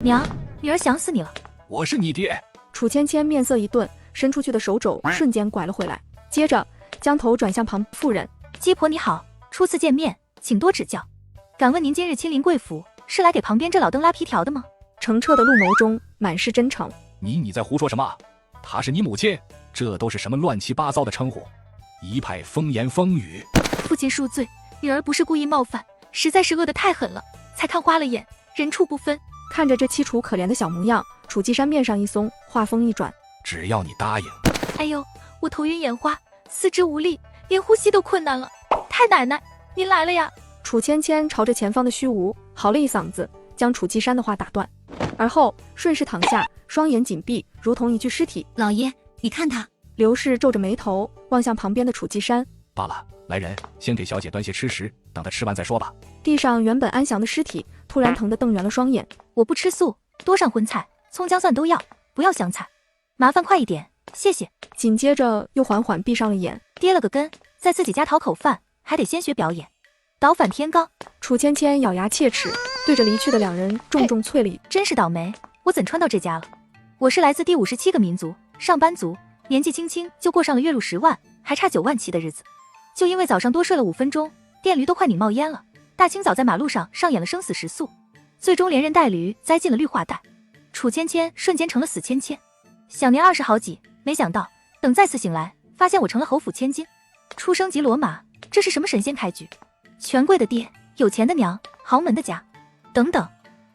娘，女儿想死你了。我是你爹。楚芊芊面色一顿，伸出去的手肘瞬间拐了回来，接着将头转向旁妇人。鸡婆你好，初次见面，请多指教。敢问您今日亲临贵府，是来给旁边这老登拉皮条的吗？澄澈的陆眸中满是真诚。你在胡说什么？她是你母亲？这都是什么乱七八糟的称呼？一派风言风语。父亲恕罪，女儿不是故意冒犯，实在是饿得太狠了，才看花了眼，人畜不分。看着这凄楚可怜的小模样，楚季山面上一松，话锋一转，只要你答应。哎呦，我头晕眼花，四肢无力，连呼吸都困难了。太奶奶，您来了呀！楚芊芊朝着前方的虚无嚎了一嗓子，将楚季山的话打断，而后顺势躺下，双眼紧闭，如同一具尸体。老爷，你看他。刘氏皱着眉头望向旁边的楚季山。罢了，来人，先给小姐端些吃食，等她吃完再说吧。地上原本安详的尸体突然疼得瞪圆了双眼。我不吃素，多上荤菜，葱姜蒜都要，不要香菜。麻烦快一点，谢谢。紧接着又缓缓闭上了眼。跌了个跟，在自己家讨口饭，还得先学表演，倒反天罡。楚芊芊咬牙切齿，对着离去的两人重重啐了一句：真是倒霉，我怎穿到这家了？我是来自第57个民族，上班族，年纪轻轻就过上了月入10万，还差9万起的日子。就因为早上多睡了5分钟，电驴都快拧冒烟了。大清早在马路上上演了生死时速，最终连人带驴栽进了绿化带。楚芊芊瞬间成了死芊芊，享年20好几，没想到等再次醒来，发现我成了侯府千金，出生即骡马，这是什么神仙开局？权贵的爹，有钱的娘，豪门的家，等等，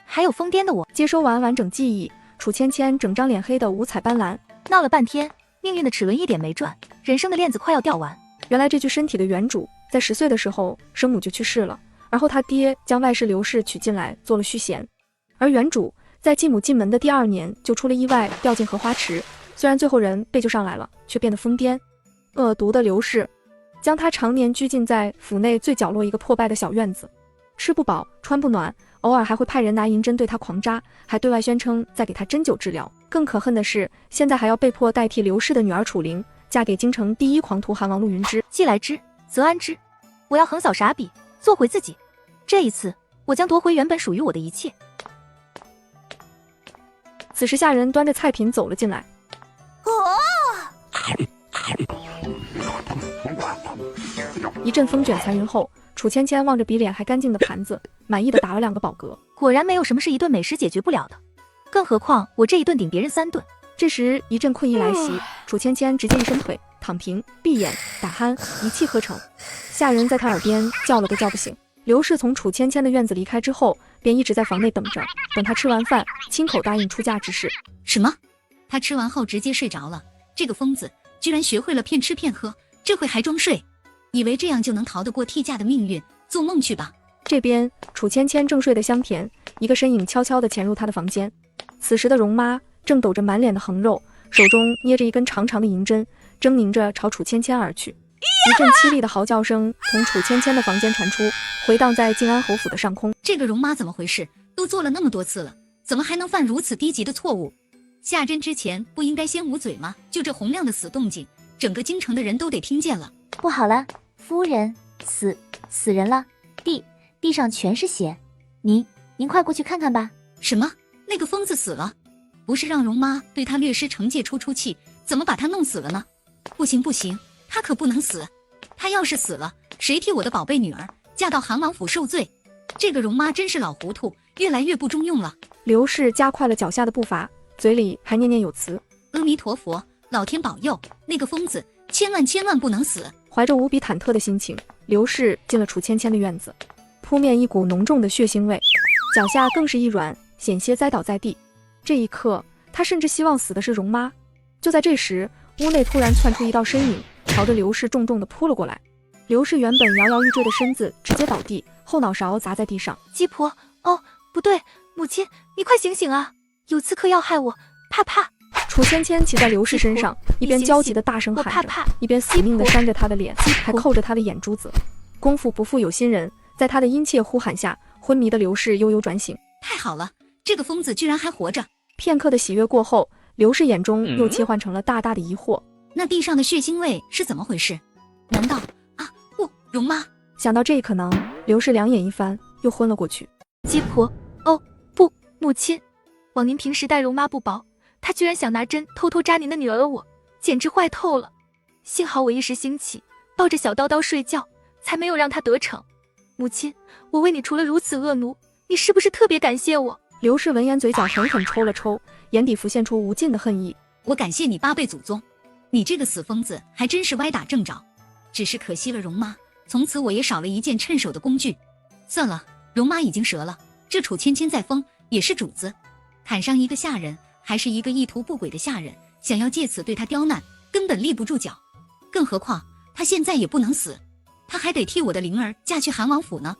还有疯癫的我。接收完完整记忆，楚芊芊整张脸黑得五彩斑斓，闹了半天，命运的齿轮一点没转，人生的链子快要掉完。原来这具身体的原主在10岁的时候生母就去世了，而后他爹将外室刘氏娶进来做了续弦，而原主在继母进门的第2年就出了意外，掉进荷花池，虽然最后人被救上来了，却变得疯癫。恶毒的刘氏将他常年拘禁在府内最角落一个破败的小院子，吃不饱穿不暖，偶尔还会派人拿银针对他狂扎，还对外宣称在给他针灸治疗。更可恨的是，现在还要被迫代替刘氏的女儿楚灵嫁给京城第1狂徒韩王陆云之。既来之则安之，我要横扫傻笔，做回自己。这一次我将夺回原本属于我的一切。此时下人端着菜品走了进来。一阵风卷残云后，楚芊芊望着比脸还干净的盘子，满意的打了2个饱嗝。果然没有什么是一顿美食解决不了的，更何况我这一顿顶别人3顿。这时一阵困意来袭，楚芊芊直接一伸腿躺平，闭眼打鼾，一气呵成。下人在他耳边叫了都叫不醒。刘氏从楚芊芊的院子离开之后，便一直在房内等着，等他吃完饭亲口答应出嫁之事。什么？他吃完后直接睡着了？这个疯子居然学会了骗吃骗喝，这会还装睡，以为这样就能逃得过替嫁的命运？做梦去吧。这边楚芊芊正睡得香甜，一个身影悄悄地潜入她的房间。此时的容妈正抖着满脸的横肉，手中捏着一根长长的银针，狰狞着朝楚芊芊而去。一阵凄厉的嚎叫声从楚芊芊的房间传出，回荡在靖安侯府的上空。这个容妈怎么回事？都做了那么多次了，怎么还能犯如此低级的错误？下针之前不应该先捂嘴吗？就这洪亮的死动静，整个京城的人都得听见了。不好了，夫人，死人了，地上全是血，您快过去看看吧。什么？那个疯子死了？不是让容妈对他略施惩戒出气，怎么把他弄死了呢？不行，他可不能死。他要是死了，谁替我的宝贝女儿嫁到韩王府受罪？这个容妈真是老糊涂，越来越不中用了。刘氏加快了脚下的步伐，嘴里还念念有词：阿弥陀佛，老天保佑，那个疯子千万不能死。怀着无比忐忑的心情，刘氏进了楚芊芊的院子，扑面一股浓重的血腥味，脚下更是一软，险些栽倒在地。这一刻，他甚至希望死的是容妈。就在这时，屋内突然窜出一道身影，朝着刘氏重重地扑了过来。刘氏原本摇摇欲坠的身子直接倒地，后脑勺砸在地上。鸡婆，哦，不对，母亲，你快醒醒啊！有刺客要害我，怕！楚芊芊骑在刘氏身上，一边焦急的大声喊着，一边死命地扇着他的脸，还扣着他的眼珠子。功夫不负有心人，在他的殷切呼喊下，昏迷的刘氏悠悠转醒。太好了，这个疯子居然还活着！片刻的喜悦过后，刘氏眼中又切换成了大大的疑惑。那地上的血腥味是怎么回事？难道不，容妈？想到这一可能，刘氏两眼一翻，又昏了过去。鸡婆，哦不，母亲，枉您平时待容妈不薄，她居然想拿针偷偷扎您的女儿我，简直坏透了。幸好我一时兴起，抱着小叨叨睡觉，才没有让她得逞。母亲，我为你除了如此恶奴，你是不是特别感谢我？刘氏闻言嘴角狠狠抽了抽，眼底浮现出无尽的恨意。我感谢你8辈祖宗，你这个死疯子还真是歪打正着。只是可惜了容妈，从此我也少了一件趁手的工具。算了，容妈已经折了，这楚芊芊再疯也是主子，砍伤一个下人，还是一个意图不轨的下人，想要借此对她刁难，根本立不住脚。更何况她现在也不能死，她还得替我的灵儿嫁去韩王府呢。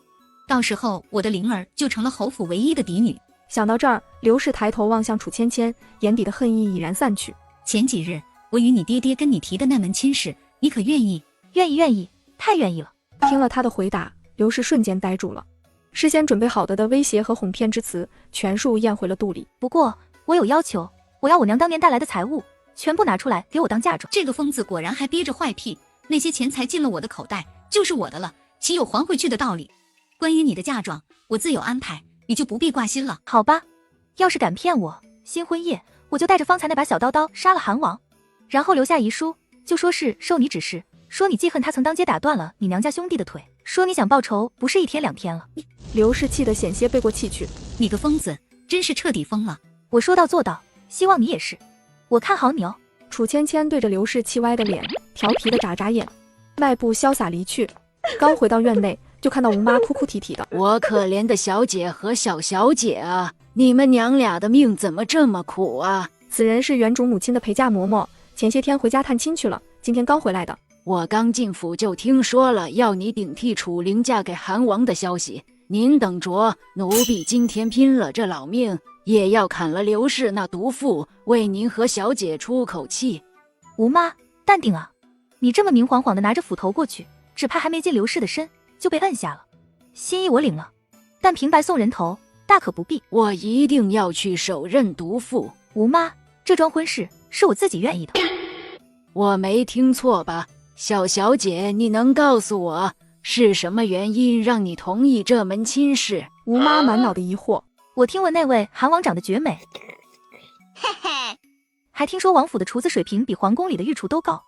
到时候我的灵儿就成了侯府唯一的嫡女。想到这儿，刘氏抬头望向楚芊芊，眼底的恨意已然散去。前几日我与你爹爹跟你提的那门亲事，你可愿意？愿意，愿意，太愿意了。听了他的回答，刘氏瞬间呆住了，事先准备好的威胁和哄骗之词全数咽回了肚里。不过我有要求，我要我娘当年带来的财物全部拿出来给我当嫁妆。这个疯子果然还憋着坏屁，那些钱财进了我的口袋就是我的了，岂有还回去的道理？关于你的嫁妆，我自有安排，你就不必挂心了。好吧，要是敢骗我，新婚夜我就带着方才那把小刀刀杀了韩王，然后留下遗书，就说是受你指示，说你记恨他曾当街打断了你娘家兄弟的腿，说你想报仇不是1天2天了。刘氏气得险些背过气去。你个疯子，真是彻底疯了。我说到做到，希望你也是，我看好你哦。楚芊芊对着刘氏气歪的脸调皮的眨眨眼，迈步潇洒离去。刚回到院内，就看到吴妈哭哭啼啼的。我可怜的小姐和小小姐啊，你们娘俩的命怎么这么苦啊？此人是原主母亲的陪嫁嬷嬷，前些天回家探亲去了，今天刚回来的。我刚进府就听说了要你顶替楚灵嫁给韩王的消息，您等着，奴婢今天拼了这老命，也要砍了刘氏那毒妇，为您和小姐出口气。吴妈，淡定啊，你这么明晃晃的拿着斧头过去，只怕还没进刘氏的身就被摁下了。心意我领了，但平白送人头大可不必。我一定要去手刃毒妇。吴妈，这桩婚事是我自己愿意的。我没听错吧？小小姐，你能告诉我是什么原因让你同意这门亲事？吴妈满脑的疑惑。我听闻那位韩王长得绝美，还听说王府的厨子水平比皇宫里的御厨都高。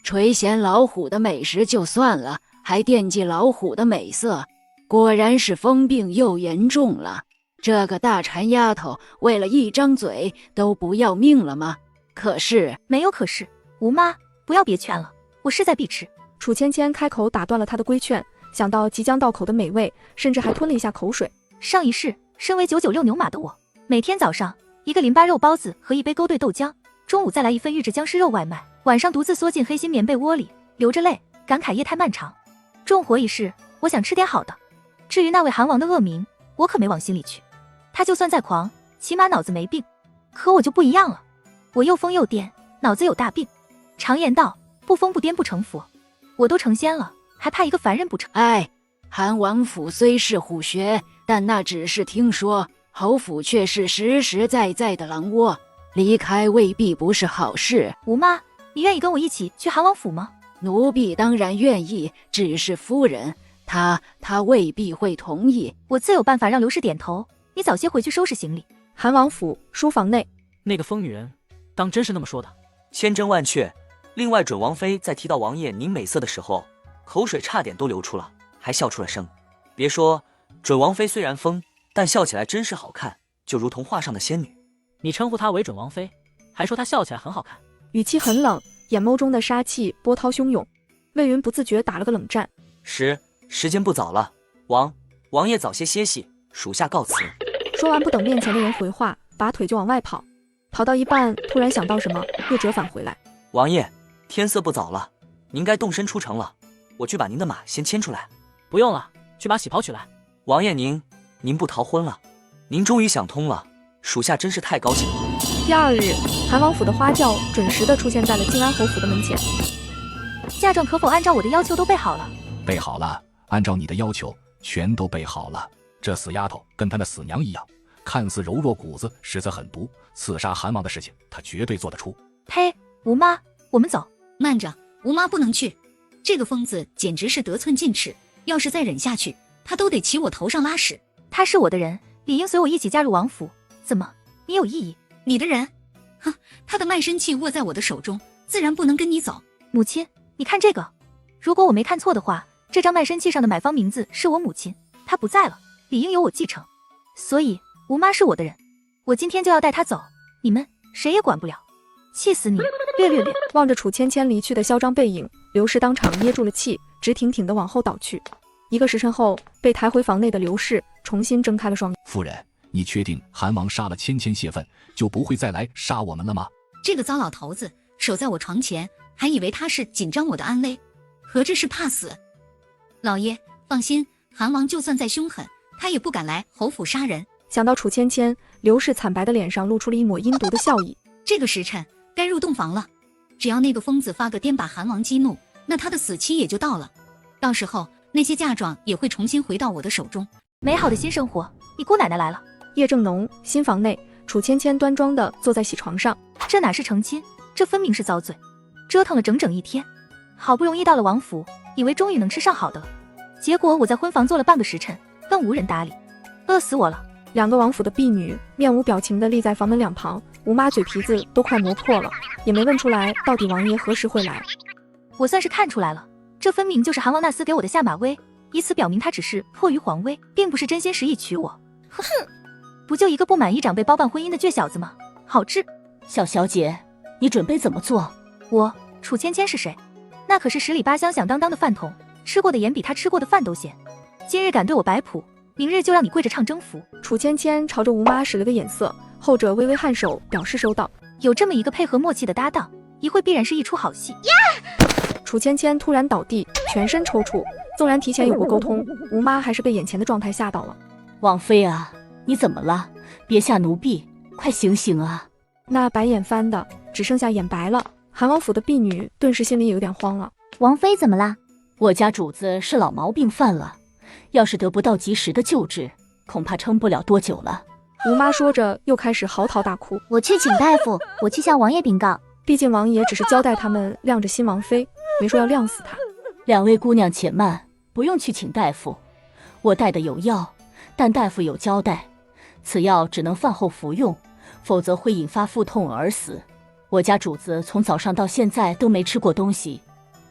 垂涎老虎的美食就算了，还惦记老虎的美色，果然是疯病又严重了。这个大馋丫头为了一张嘴都不要命了吗？可是没有可是，吴妈不要别劝了，我势在必吃。楚芊芊开口打断了她的规劝，想到即将到口的美味，甚至还吞了一下口水。上一世身为996牛马的我，每天早上一个淋巴肉包子和一杯勾兑豆浆，中午再来一份预制僵尸肉外卖，晚上独自缩进黑心棉被窝里，流着泪感慨夜太漫长。重活一世，我想吃点好的。至于那位韩王的恶名，我可没往心里去。他就算再狂，起码脑子没病。可我就不一样了，我又疯又癫，脑子有大病。常言道，不疯不癫不成佛。我都成仙了，还怕一个凡人不成？韩王府虽是虎穴，但那只是听说，侯府却是实实在在的狼窝，离开未必不是好事。吴妈，你愿意跟我一起去韩王府吗？奴婢当然愿意，只是夫人她未必会同意。我自有办法让刘氏点头，你早些回去收拾行李。韩王府书房内，那个疯女人当真是那么说的？千真万确。另外，准王妃在提到王爷您美色的时候，口水差点都流出了，还笑出了声。别说，准王妃虽然疯，但笑起来真是好看，就如同画上的仙女。你称呼她为准王妃，还说她笑起来很好看。语气很冷，眼眸中的杀气波涛汹涌。魏云不自觉打了个冷战。时间不早了，王爷早些歇息，属下告辞。说完不等面前的人回话，拔腿就往外跑。跑到一半，突然想到什么，又折返回来。王爷，天色不早了，您该动身出城了。我去把您的马先牵出来。不用了，去把喜袍取来。王爷您不逃婚了，您终于想通了，属下真是太高兴了。第二日，韩王府的花轿准时地出现在了靖安侯府的门前。嫁妆可否按照我的要求都备好了？备好了，按照你的要求全都备好了。这死丫头跟她那死娘一样，看似柔弱骨子，实则狠毒。刺杀韩王的事情，她绝对做得出。呸！吴妈，我们走。慢着，吴妈不能去。这个疯子简直是得寸进尺，要是再忍下去，他都得骑我头上拉屎。他是我的人，理应随我一起嫁入王府，怎么，你有异议？你的人，哼，他的卖身契握在我的手中，自然不能跟你走。母亲，你看这个，如果我没看错的话，这张卖身契上的买方名字是我母亲，她不在了，理应由我继承，所以吴妈是我的人，我今天就要带她走，你们谁也管不了。气死你！略。望着楚芊芊离去的嚣张背影，刘氏当场捏住了气，直挺挺地往后倒去。1个时辰后，被抬回房内的刘氏重新睁开了双眼。夫人，你确定韩王杀了芊芊泄愤，就不会再来杀我们了吗？这个糟老头子守在我床前，还以为他是紧张我的安危，何止是怕死。老爷放心，韩王就算再凶狠，他也不敢来侯府杀人。想到楚芊芊，刘氏惨白的脸上露出了一抹阴毒的笑意。这个时辰该入洞房了，只要那个疯子发个癫把韩王激怒，那他的死期也就到了，到时候那些嫁妆也会重新回到我的手中。美好的新生活，你姑奶奶来了。夜正浓，新房内，楚芊芊端庄地坐在喜床上。这哪是成亲，这分明是遭罪，折腾了整整1天，好不容易到了王府，以为终于能吃上好的了，结果我在婚房坐了半个时辰，更无人搭理，饿死我了。2个王府的婢女面无表情地立在房门两旁，吴妈嘴皮子都快磨破了，也没问出来到底王爷何时会来。我算是看出来了，这分明就是韩王纳斯给我的下马威，以此表明他只是迫于皇威，并不是真心实意娶我。哼，不就一个不满意长辈包办婚姻的倔小子吗？好治。小小姐，你准备怎么做？我楚芊芊是谁？那可是10里8乡响当当的饭桶，吃过的盐比他吃过的饭都咸。今日敢对我摆谱，明日就让你跪着唱征服。楚芊芊朝着吴妈使了个眼色，后者微微颔首表示收到。有这么一个配合默契的搭档，一会必然是一出好戏。楚芊芊突然倒地，全身抽搐，纵然提前有过沟通，吴妈还是被眼前的状态吓到了。王妃啊，你怎么了？别吓奴婢，快醒醒啊！那白眼翻的只剩下眼白了。韩王府的婢女顿时心里有点慌了。王妃怎么啦？我家主子是老毛病犯了，要是得不到及时的救治，恐怕撑不了多久了。吴妈说着又开始嚎啕大哭。我去请大夫，我去向王爷禀告。毕竟王爷只是交代他们晾着新王妃，没说要晾死她。2位姑娘且慢，不用去请大夫，我带的有药，但大夫有交代，此药只能饭后服用，否则会引发腹痛而死。我家主子从早上到现在都没吃过东西，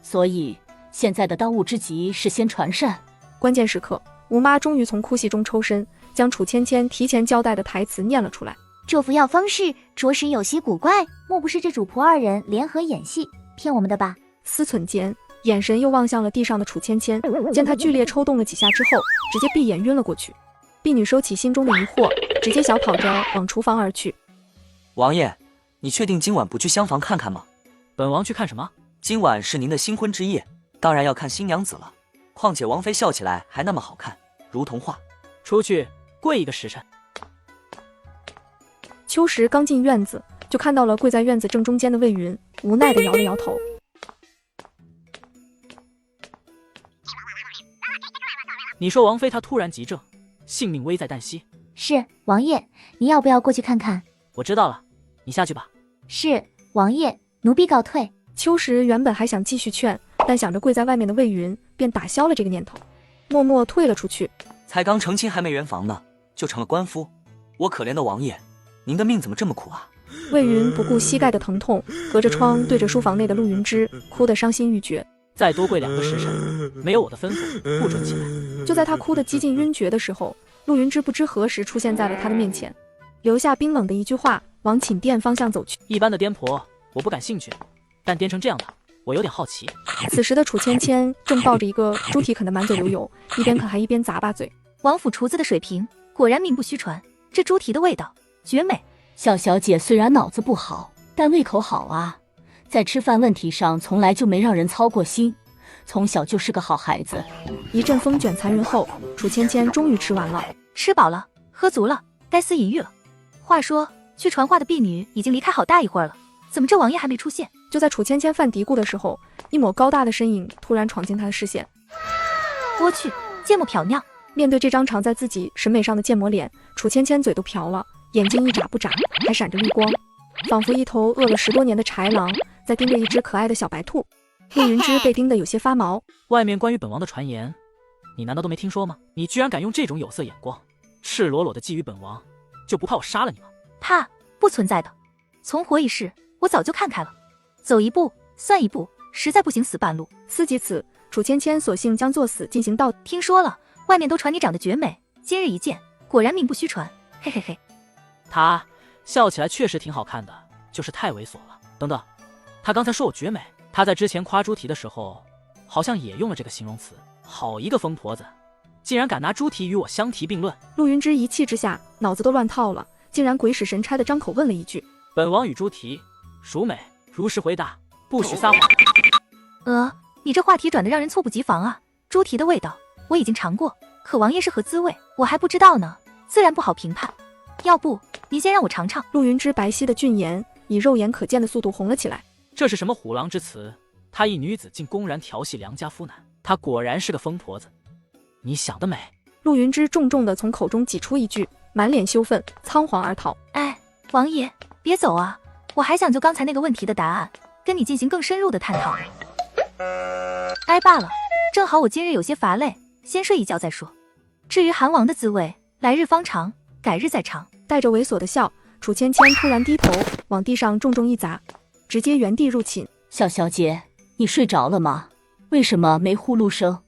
所以现在的当务之急是先传膳。关键时刻，吴妈终于从哭戏中抽身，将楚芊芊提前交代的台词念了出来。这服药方式着实有些古怪，莫不是这主仆2人联合演戏骗我们的吧？思忖间，眼神又望向了地上的楚芊芊，见她剧烈抽动了几下之后，直接闭眼晕了过去。婢女收起心中的疑惑，直接小跑着往厨房而去。王爷，你确定今晚不去厢房看看吗？本王去看什么？今晚是您的新婚之夜，当然要看新娘子了。况且王妃笑起来还那么好看，如童话。出去跪1个时辰。秋实刚进院子，就看到了跪在院子正中间的魏云，无奈地摇了摇头。你说王妃她突然急症，性命危在旦夕。是，王爷，你要不要过去看看？我知道了，你下去吧。是，王爷，奴婢告退。秋实原本还想继续劝，但想着跪在外面的魏云，便打消了这个念头，默默退了出去。才刚成亲还没圆房呢，就成了官夫。我可怜的王爷，您的命怎么这么苦啊？魏云不顾膝盖的疼痛，隔着窗对着书房内的陆云芝，哭得伤心欲绝。再多跪2个时辰，没有我的吩咐，不准进来。就在他哭得几近晕厥的时候，陆云芝不知何时出现在了他的面前，留下冰冷的一句话，往寝殿方向走去。一般的颠婆我不感兴趣，但颠成这样的，我有点好奇。此时的楚芊芊正抱着一个猪蹄啃得满嘴流油，一边啃还一边咂巴嘴。王府厨子的水平果然名不虚传，这猪蹄的味道绝美。小小姐虽然脑子不好，但胃口好啊，在吃饭问题上从来就没让人操过心，从小就是个好孩子。一阵风卷残云后，楚芊芊终于吃完了。吃饱了，喝足了，该思淫欲了。话说，去传话的婢女已经离开好大一会儿了，怎么这王爷还没出现？就在楚芊芊犯嘀咕的时候，一抹高大的身影突然闯进她的视线。我去，芥末缥缈。面对这张长在自己审美上的芥末脸，楚芊芊嘴都瓢了，眼睛一眨不眨，还闪着绿光，仿佛一头饿了10多年的豺狼在盯着一只可爱的小白兔。陆云芝被盯得有些发毛。外面关于本王的传言，你难道都没听说吗？你居然敢用这种有色眼光，赤裸裸的觊觎本王，就不怕我杀了你吗？怕，不存在的。存活一世，我早就看开了。走一步算一步，实在不行死半路。思及此，楚芊芊索性将作死进行到。听说了，外面都传你长得绝美，今日一见，果然名不虚传。嘿嘿嘿。他笑起来确实挺好看的，就是太猥琐了。等等，他刚才说我绝美，他在之前夸猪蹄的时候，好像也用了这个形容词。好一个疯婆子，竟然敢拿猪蹄与我相提并论。陆云之一气之下，脑子都乱套了，竟然鬼使神差的张口问了一句：本王与猪蹄孰美？如实回答，不许撒谎。你这话题转得让人猝不及防啊！猪蹄的味道我已经尝过，可王爷是何滋味，我还不知道呢，自然不好评判。要不您先让我尝尝。陆云之白皙的俊颜以肉眼可见的速度红了起来。这是什么虎狼之词？她一女子竟公然调戏良家夫男，她果然是个疯婆子。你想得美！陆云之重重的从口中挤出一句，满脸羞愤，仓皇而逃。哎，王爷别走啊，我还想就刚才那个问题的答案跟你进行更深入的探讨呢。哎，罢了，正好我今日有些乏累，先睡一觉再说。至于韩王的滋味，来日方长，改日再尝。带着猥琐的笑，楚芊芊突然低头往地上重重一砸，直接原地入寝。小小姐，你睡着了吗？为什么没呼噜声？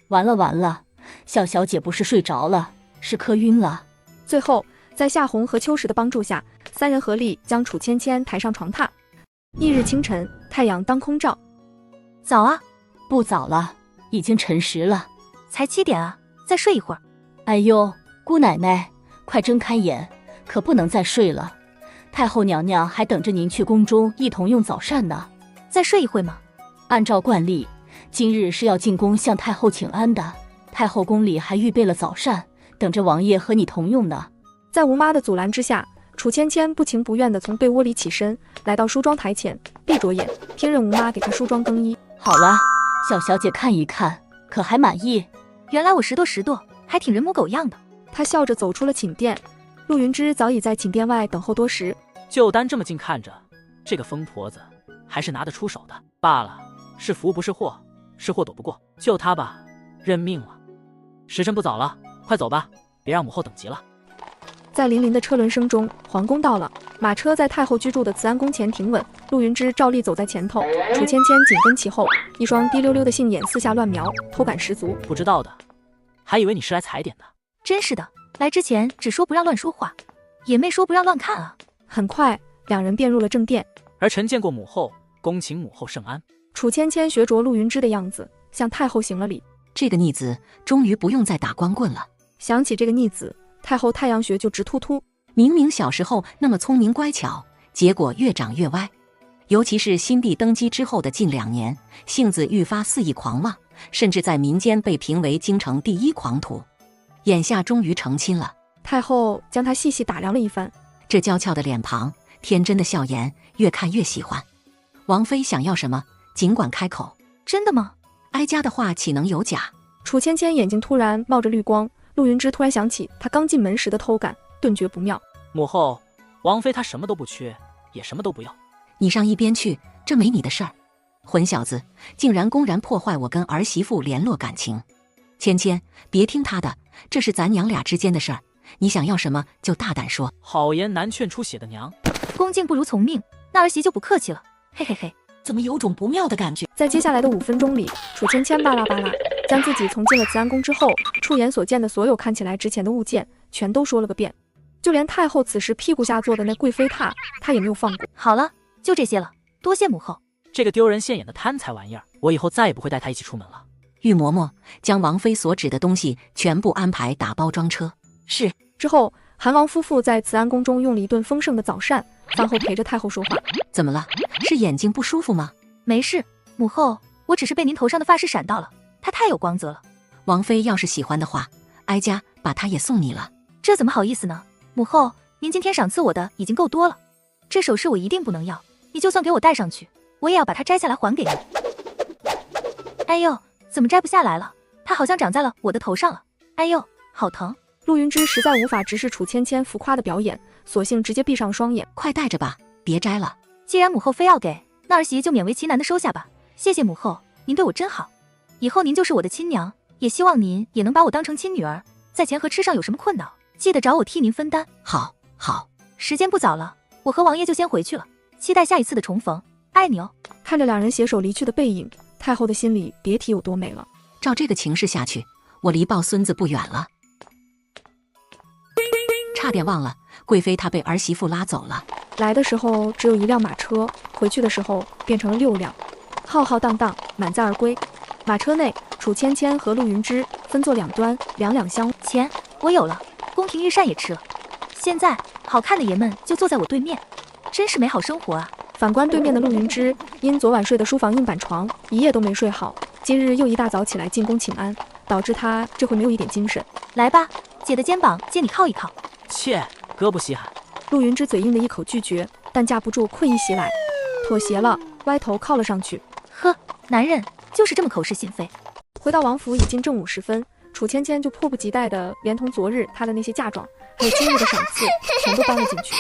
完了完了，小小姐不是睡着了，是磕晕了。最后，在夏红和秋实的帮助下，三人合力将楚芊芊抬上床榻。翌日清晨，太阳当空照。早啊？不早了，已经辰时了。才7点啊，再睡一会儿。哎呦，姑奶奶，快睁开眼，可不能再睡了。太后娘娘还等着您去宫中一同用早膳呢。再睡一会吗？按照惯例，今日是要进宫向太后请安的。太后宫里还预备了早膳，等着王爷和你同用呢。在吴妈的阻拦之下，楚芊芊不情不愿地从被窝里起身，来到梳妆台前，闭着眼，听任吴妈给她梳妆更衣。好了，小小姐看一看，可还满意？原来我拾掇，还挺人模狗样的。她笑着走出了寝殿。陆云之早已在寝殿外等候多时。就单这么近看着，这个疯婆子还是拿得出手的。罢了，是福不是祸，是祸躲不过，就她吧，认命了。时辰不早了，快走吧，别让母后等急了。在粼粼的车轮声中，皇宫到了，马车在太后居住的慈安宫前停稳。陆云之照例走在前头，楚芊芊紧跟其后，一双滴溜溜的杏眼四下乱瞄，偷感十足。不知道的，还以为你是来踩点的。真是的，来之前只说不让乱说话，也没说不让乱看啊。很快，两人便入了正殿。儿臣见过母后，恭请母后圣安。楚芊芊学着陆云之的样子，向太后行了礼。这个逆子终于不用再打光棍了。想起这个逆子，太后太阳穴就直突突。明明小时候那么聪明乖巧，结果越长越歪。尤其是新帝登基之后的近2年，性子愈发肆意狂妄，甚至在民间被评为京城第1狂徒。眼下终于成亲了，太后将他细细打量了一番。这娇俏的脸庞，天真的笑颜，越看越喜欢。王妃想要什么，尽管开口。真的吗？哀家的话岂能有假？楚芊芊眼睛突然冒着绿光，陆云之突然想起他刚进门时的偷感，顿觉不妙。母后，王妃她什么都不缺，也什么都不要。你上一边去，这没你的事儿。混小子，竟然公然破坏我跟儿媳妇联络感情。芊芊，别听他的，这是咱娘俩之间的事儿。你想要什么就大胆说。好言难劝出血的娘，恭敬不如从命，那儿媳就不客气了。嘿嘿嘿，怎么有种不妙的感觉？在接下来的5分钟里，楚芊芊巴拉巴拉将自己从进了慈安宫之后，触眼所见的所有看起来值钱的物件，全都说了个遍。就连太后此时屁股下坐的那贵妃榻，她也没有放过。好了，就这些了，多谢母后。这个丢人现眼的贪财玩意儿，我以后再也不会带她一起出门了。玉嬷嬷，将王妃所指的东西全部安排打包装车。是。之后，韩王夫妇在慈安宫中用了一顿丰盛的早膳，饭后陪着太后说话。怎么了？是眼睛不舒服吗？没事，母后，我只是被您头上的发饰闪到了，它太有光泽了。王妃要是喜欢的话，哀家把它也送你了。这怎么好意思呢？母后，您今天赏赐我的已经够多了，这首饰我一定不能要，你就算给我戴上去，我也要把它摘下来还给你。哎呦，怎么摘不下来了？它好像长在了我的头上了。哎呦，好疼！陆云之实在无法直视楚芊芊浮夸的表演，索性直接闭上双眼。快戴着吧，别摘了。既然母后非要给，那儿媳就勉为其难的收下吧。谢谢母后，您对我真好，以后您就是我的亲娘，也希望您也能把我当成亲女儿，在钱和吃上有什么困扰，记得找我替您分担。好，好，时间不早了，我和王爷就先回去了，期待下一次的重逢，爱你哦。看着两人携手离去的背影，太后的心里别提有多美了。照这个情势下去，我离抱孙子不远了。差点忘了，贵妃她被儿媳妇拉走了。来的时候只有1辆马车，回去的时候变成了6辆，浩浩荡荡，满载而归。马车内，楚芊芊和陆云芝分坐两端，两两相。钱我有了，宫廷御膳也吃了，现在好看的爷们就坐在我对面，真是美好生活啊。反观对面的陆云芝，因昨晚睡的书房硬板床，一夜都没睡好，今日又一大早起来进宫请安，导致她这回没有一点精神。来吧，姐的肩膀借你靠一靠。切，哥不稀罕。陆云芝嘴硬的一口拒绝，但架不住困意袭来，妥协了，歪头靠了上去。呵，男人就是这么口是心非。回到王府已经正午时分，楚芊芊就迫不及待的连同昨日她的那些嫁妆，还有今日的赏赐，全都搬了进去。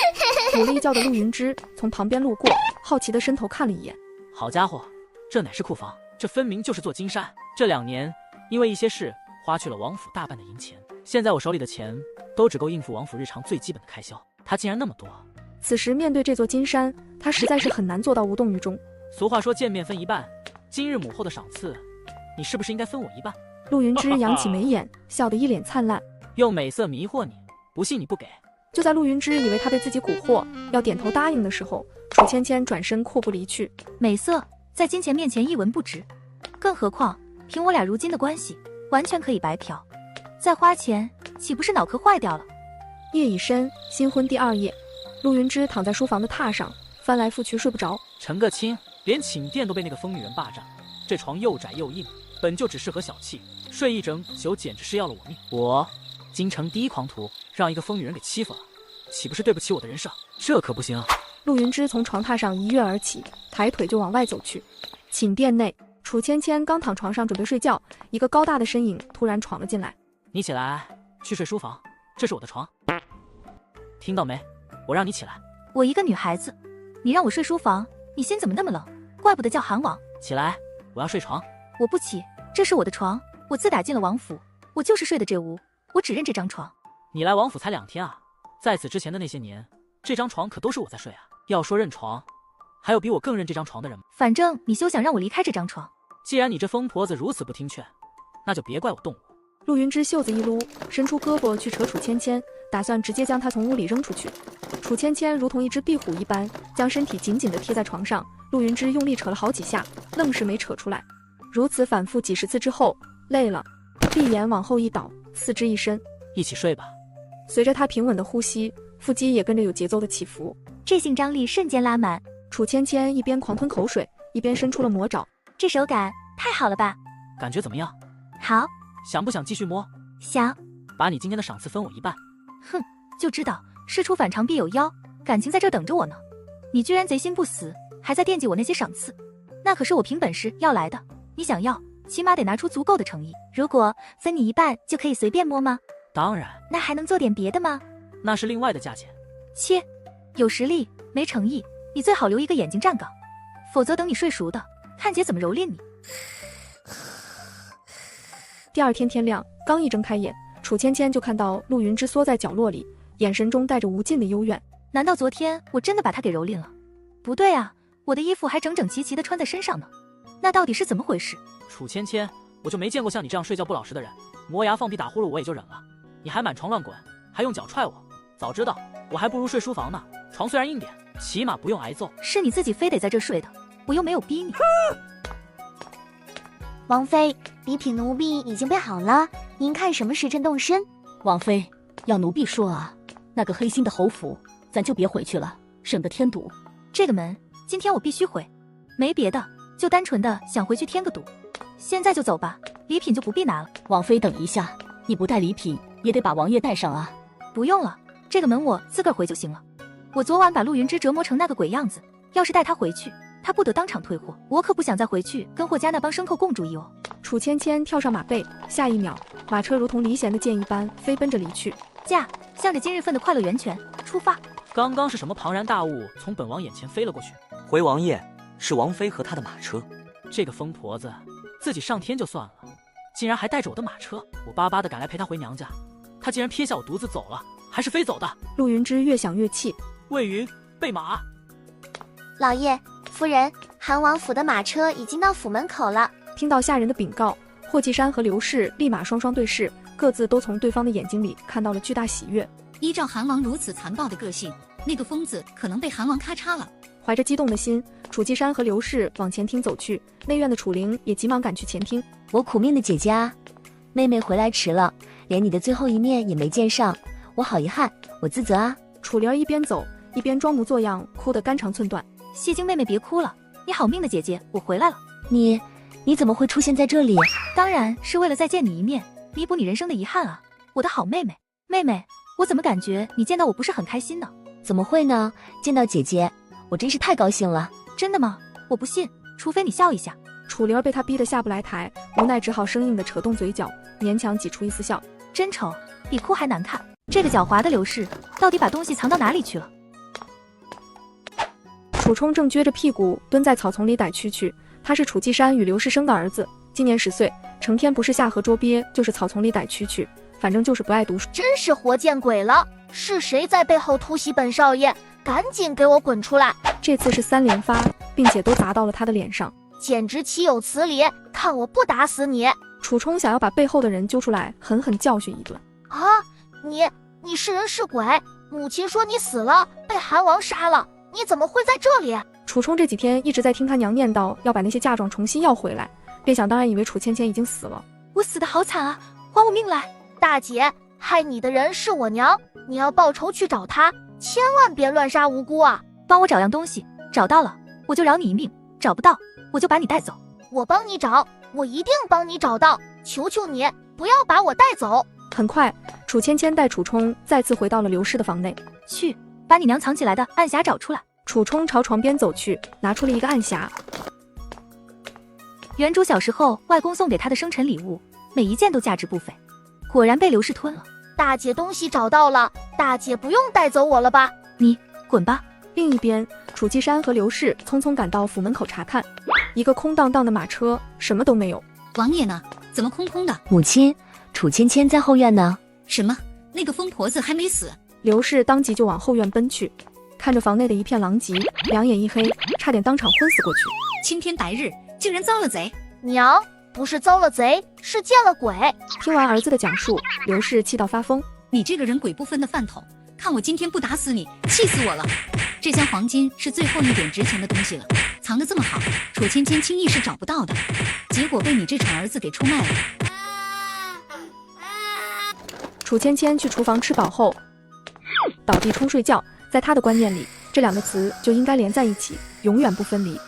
补了一觉的陆云芝从旁边路过，好奇的伸头看了一眼。好家伙，这乃是库房，这分明就是座金山。这2年因为一些事花去了王府大半的银钱，现在我手里的钱都只够应付王府日常最基本的开销，他竟然那么多。此时面对这座金山，他实在是很难做到无动于衷。俗话说见面分一半，今日母后的赏赐，你是不是应该分我一半？陆云芝扬起眉眼，笑得一脸灿烂，用美色迷惑你，不信你不给。就在陆云芝以为他被自己蛊惑，要点头答应的时候，楚芊芊转身阔步离去。美色在金钱面前一文不值，更何况凭我俩如今的关系，完全可以白嫖。再花钱，岂不是脑壳坏掉了？夜已深，新婚第2夜，陆云芝躺在书房的榻上，翻来覆去睡不着。陈个清，连寝殿都被那个疯女人霸占，这床又窄又硬，本就只适合小憩，睡一整宿简直是要了我命。我京城第一狂徒，让一个疯女人给欺负了，岂不是对不起我的人设？这可不行。陆云芝从床榻上一跃而起，抬腿就往外走去。寝殿内，楚芊芊刚躺床上准备睡觉，一个高大的身影突然闯了进来。你起来，去睡书房，这是我的床。听到没？我让你起来。我一个女孩子，你让我睡书房，你心怎么那么冷？怪不得叫韩王。起来，我要睡床。我不起，这是我的床，我自打进了王府，我就是睡的这屋，我只认这张床。你来王府才2天啊，在此之前的那些年，这张床可都是我在睡啊。要说认床，还有比我更认这张床的人吗？反正你休想让我离开这张床。既然你这疯婆子如此不听劝，那就别怪我动武。陆云芝袖子一撸，伸出胳膊去扯楚芊芊，打算直接将她从屋里扔出去。楚芊芊如同一只壁虎一般，将身体紧紧地贴在床上。陆云芝用力扯了好几下，愣是没扯出来。如此反复几10次之后，累了，闭眼往后一倒，四肢一伸。一起睡吧。随着他平稳的呼吸，腹肌也跟着有节奏的起伏，这性张力瞬间拉满。楚芊芊一边狂吞口水，一边伸出了魔爪。这手感太好了吧？感觉怎么样？好。想不想继续摸？想。把你今天的赏赐分我一半。哼，就知道事出反常必有妖，感情在这等着我呢。你居然贼心不死，还在惦记我那些赏赐，那可是我凭本事要来的。你想要，起码得拿出足够的诚意。如果分你一半就可以随便摸吗？当然。那还能做点别的吗？那是另外的价钱。切，有实力没诚意，你最好留一个眼睛站岗，否则等你睡熟的，看姐怎么蹂躏你。第2天天亮，刚一睁开眼，楚芊芊就看到陆云芝缩在角落里，眼神中带着无尽的幽怨。难道昨天我真的把她给蹂躏了？不对啊，我的衣服还整整齐齐地穿在身上呢，那到底是怎么回事？楚芊芊，我就没见过像你这样睡觉不老实的人，磨牙放屁打呼噜我也就忍了，你还满床乱滚，还用脚踹我，早知道我还不如睡书房呢。床虽然硬点，起码不用挨揍。是你自己非得在这睡的，我又没有逼你。王妃，礼品奴婢已经备好了，您看什么时辰动身？王妃，要奴婢说啊，那个黑心的侯府，咱就别回去了，省得添堵。这个门今天我必须回，没别的，就单纯的想回去添个堵。现在就走吧，礼品就不必拿了。王妃等一下，你不带礼品也得把王爷带上啊。不用了，这个门我自个儿回就行了。我昨晚把陆云芝折磨成那个鬼样子，要是带她回去，她不得当场退货。我可不想再回去跟霍家那帮牲口共主意哦。楚芊芊跳上马背，下一秒，马车如同离弦的箭一般飞奔着离去。驾，向着今日份的快乐源泉出发。刚刚是什么庞然大物从本王眼前飞了过去？回王爷，是王妃和她的马车。这个疯婆子，自己上天就算了，竟然还带着我的马车。我巴巴的赶来陪她回娘家，她竟然撇下我独自走了，还是飞走的？陆云芝越想越气。魏云，备马。老爷、夫人，韩王府的马车已经到府门口了。听到下人的禀告，霍继山和刘氏立马双双对视，各自都从对方的眼睛里看到了巨大喜悦。依照韩王如此残暴的个性，那个疯子可能被韩王咔嚓了。怀着激动的心，楚继山和刘氏往前厅走去，内院的楚灵也急忙赶去前厅。我苦命的姐姐啊，妹妹回来迟了，连你的最后一面也没见上，我好遗憾，我自责啊。楚灵儿一边走一边装模作样，哭得肝肠寸断。谢晶妹妹别哭了，你好命的姐姐，我回来了。你怎么会出现在这里？当然是为了再见你一面，弥补你人生的遗憾啊，我的好妹妹。妹妹，我怎么感觉你见到我不是很开心呢？怎么会呢？见到姐姐，我真是太高兴了。真的吗？我不信，除非你笑一下。楚灵儿被他逼得下不来台，无奈只好生硬地扯动嘴角，勉强挤出一丝笑。真丑，比哭还难看。这个狡猾的刘氏，到底把东西藏到哪里去了？楚冲正撅着屁股蹲在草丛里逮蛐蛐，他是楚继山与刘氏生的儿子，今年10岁，成天不是下河捉鳖，就是草丛里逮蛐蛐，反正就是不爱读书。真是活见鬼了！是谁在背后突袭本少爷？赶紧给我滚出来！这次是3连发，并且都砸到了他的脸上，简直岂有此理！看我不打死你！楚冲想要把背后的人揪出来，狠狠教训一顿。啊，你是人是鬼？母亲说你死了，被韩王杀了，你怎么会在这里？楚冲这几天一直在听他娘念叨要把那些嫁妆重新要回来，便想当然以为楚芊芊已经死了。我死得好惨啊，还我命来！大姐，害你的人是我娘，你要报仇去找她，千万别乱杀无辜啊！帮我找样东西，找到了我就饶你一命，找不到我就把你带走。我帮你找，我一定帮你找到，求求你不要把我带走。很快，楚芊芊带楚冲再次回到了刘氏的房内，去把你娘藏起来的暗匣找出来。楚冲朝床边走去，拿出了一个暗匣。原主小时候外公送给他的生辰礼物，每一件都价值不菲，果然被刘氏吞了。大姐东西找到了，大姐不用带走我了吧？你滚吧。另一边，楚继山和刘氏匆匆赶到府门口查看，一个空荡荡的马车，什么都没有。王爷呢？怎么空空的？母亲，楚芊芊在后院呢。什么？那个疯婆子还没死？刘氏当即就往后院奔去，看着房内的一片狼藉，两眼一黑，差点当场昏死过去。青天白日，竟然遭了贼！娘，不是遭了贼，是见了鬼。听完儿子的讲述，刘氏气到发疯。你这个人鬼不分的饭桶，看我今天不打死你，气死我了！这箱黄金是最后一点值钱的东西了，藏得这么好，楚芊芊轻易是找不到的，结果被你这蠢儿子给出卖了。楚芊芊去厨房吃饱后，倒地冲睡觉。在他的观念里，这两个词就应该连在一起，永远不分离。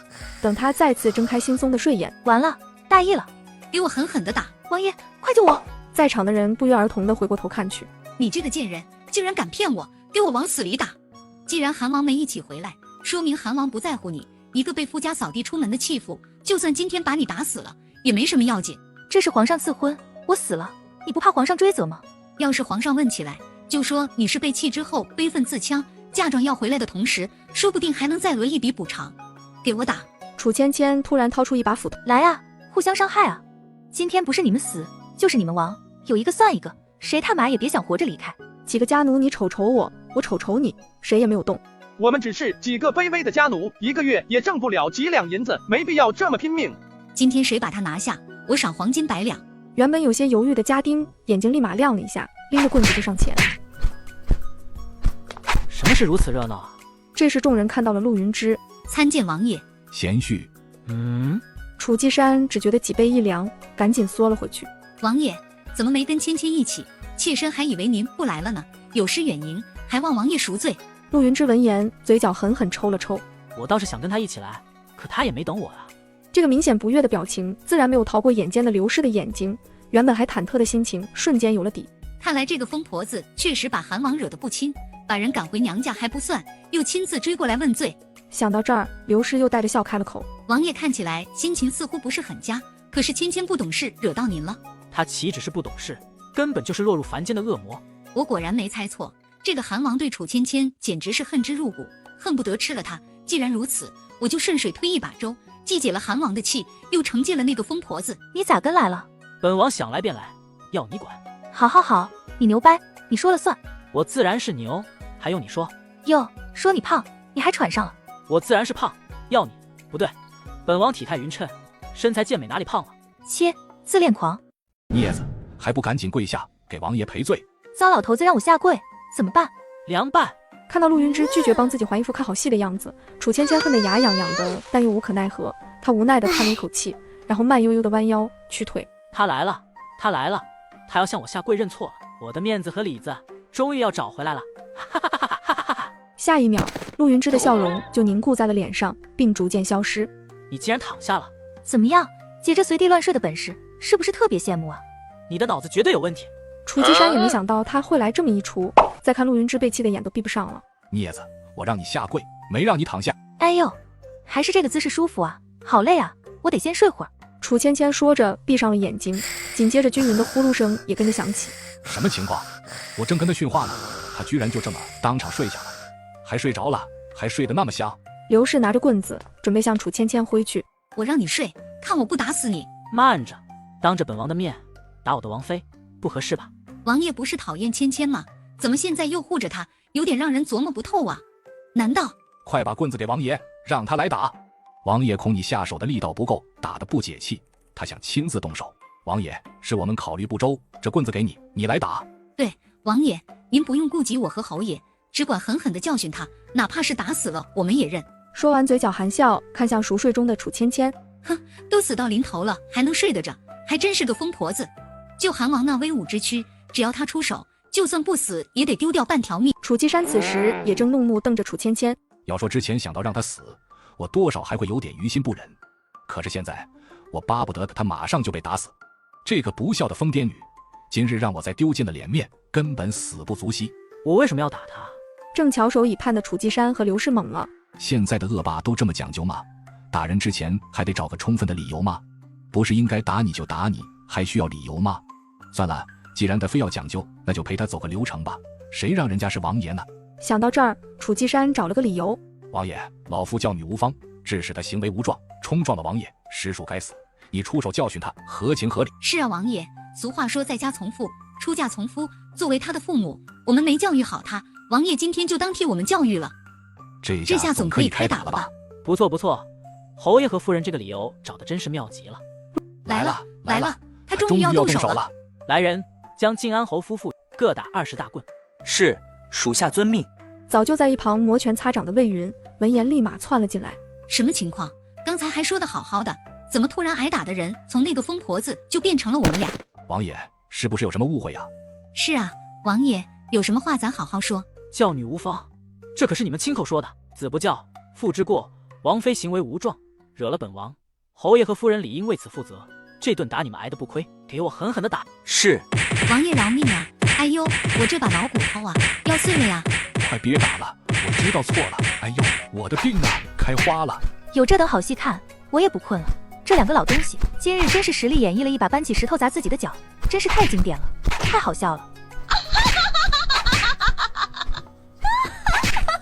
等他再次睁开惺忪的睡眼，完了，大意了，给我狠狠的打！王爷，快救我！在场的人不约而同地回过头看去。你这个贱人，竟然敢骗我，给我往死里打！既然韩王没一起回来，说明韩王不在乎你，一个被夫家扫地出门的弃妇，就算今天把你打死了，也没什么要紧。这是皇上赐婚，我死了，你不怕皇上追责吗？要是皇上问起来，就说你是被弃之后悲愤自戕，嫁妆要回来的同时，说不定还能再讹一笔补偿。给我打！楚芊芊突然掏出一把斧头，来啊，互相伤害啊！今天不是你们死，就是你们亡，有一个算一个，谁他妈也别想活着离开。几个家奴，你瞅瞅我，我瞅瞅你，谁也没有动。我们只是几个卑微的家奴，一个月也挣不了几两银子，没必要这么拼命。今天谁把他拿下，我赏黄金100两。原本有些犹豫的家丁眼睛立马亮了一下，拎着棍子就上前。什么是如此热闹啊？这时众人看到了陆云芝。参见王爷。贤婿。楚继山只觉得脊背一凉，赶紧缩了回去。王爷怎么没跟芊芊一起？妾身还以为您不来了呢，有失远迎，还望王爷赎罪。陆云芝闻言，嘴角狠狠抽了抽。我倒是想跟他一起来，可他也没等我啊。这个明显不悦的表情，自然没有逃过眼尖的刘氏的眼睛，原本还忐忑的心情瞬间有了底。看来这个疯婆子确实把韩王惹得不轻，把人赶回娘家还不算，又亲自追过来问罪。想到这儿，刘氏又带着笑开了口。王爷看起来心情似乎不是很佳，可是芊芊不懂事，惹到您了。他岂止是不懂事，根本就是落入凡间的恶魔。我果然没猜错，这个韩王对楚芊芊简直是恨之入骨，恨不得吃了她。既然如此，我就顺水推一把粥，既解了韩王的气，又惩戒了那个疯婆子。你咋跟来了？本王想来便来，要你管。好好好，你牛掰，你说了算。我自然是牛，还用你说？哟，说你胖，你还喘上了。我自然是胖，要你不对，本王体态匀称，身材健美，哪里胖了？切，自恋狂！镊子，还不赶紧跪下，给王爷赔罪！糟老头子让我下跪，怎么办？凉拌！看到陆云芝拒绝帮自己还一副看好戏的样子，楚芊芊恨得牙痒痒的，但又无可奈何。她无奈地叹了一口气，然后慢悠悠地弯腰屈腿。他来了，他来了，他要向我下跪认错了，我的面子和里子终于要找回来了！哈哈哈哈哈哈哈！下一秒，陆云芝的笑容就凝固在了脸上，并逐渐消失。你竟然躺下了，怎么样？姐这随地乱睡的本事，是不是特别羡慕啊？你的脑子绝对有问题！楚季山也没想到他会来这么一出，再看陆云芝被气得眼都闭不上了。镊子，我让你下跪，没让你躺下。哎呦，还是这个姿势舒服啊，好累啊，我得先睡会儿。楚芊芊说着闭上了眼睛，紧接着均匀的呼噜声也跟着响起。什么情况？我正跟他训话呢，他居然就这么当场睡下了，还睡着了，还睡得那么香。刘氏拿着棍子准备向楚芊芊挥去。我让你睡，看我不打死你！慢着，当着本王的面打我的王妃，不合适吧？王爷不是讨厌芊芊吗？怎么现在又护着她，有点让人琢磨不透啊！难道……快把棍子给王爷，让他来打。王爷恐你下手的力道不够，打得不解气，他想亲自动手。王爷，是我们考虑不周，这棍子给你，你来打。对，王爷，您不用顾及我和侯爷，只管狠狠地教训他，哪怕是打死了，我们也认。说完，嘴角含笑，看向熟睡中的楚芊芊。哼，都死到临头了，还能睡得着，还真是个疯婆子。就韩王那威武之躯，只要他出手，就算不死也得丢掉半条命。楚季山此时也正怒目瞪着楚芊芊。要说之前想到让他死，我多少还会有点于心不忍，可是现在我巴不得他马上就被打死。这个不孝的疯癫女，今日让我再丢尽了脸面，根本死不足惜。我为什么要打他？正翘首以盼的楚季山和刘氏懵了。现在的恶霸都这么讲究吗？打人之前还得找个充分的理由吗？不是应该打你就打你，还需要理由吗？算了，既然他非要讲究，那就陪他走个流程吧，谁让人家是王爷呢？想到这儿，楚季山找了个理由。王爷，老夫叫女无方，致使他行为无状，冲撞了王爷，实属该死。你出手教训他，合情合理。是啊，王爷，俗话说在家从父，出嫁从夫。作为他的父母，我们没教育好他，王爷今天就当替我们教育了。这下总可以开打了吧？不错不错，侯爷和夫人这个理由找的真是妙极了。来了来了，他终于要动手了。来人，将晋安侯夫妇各打20大棍。是，属下遵命。早就在一旁摩拳擦掌的魏云闻言立马窜了进来。什么情况？刚才还说的好好的，怎么突然挨打的人从那个疯婆子就变成了我们俩？王爷，是不是有什么误会呀？是啊，王爷，有什么话咱好好说。教女无方，这可是你们亲口说的，子不教，父之过。王妃行为无状，惹了本王，侯爷和夫人理应为此负责。这顿打你们挨得不亏，给我狠狠的打。是。王爷饶命啊！哎呦，我这把老骨头啊，要碎了呀！快别打了，我知道错了。哎呦，我的病啊，开花了。有这等好戏看，我也不困了。这两个老东西，今日真是实力演绎了一把搬起石头砸自己的脚，真是太经典了，太好笑了。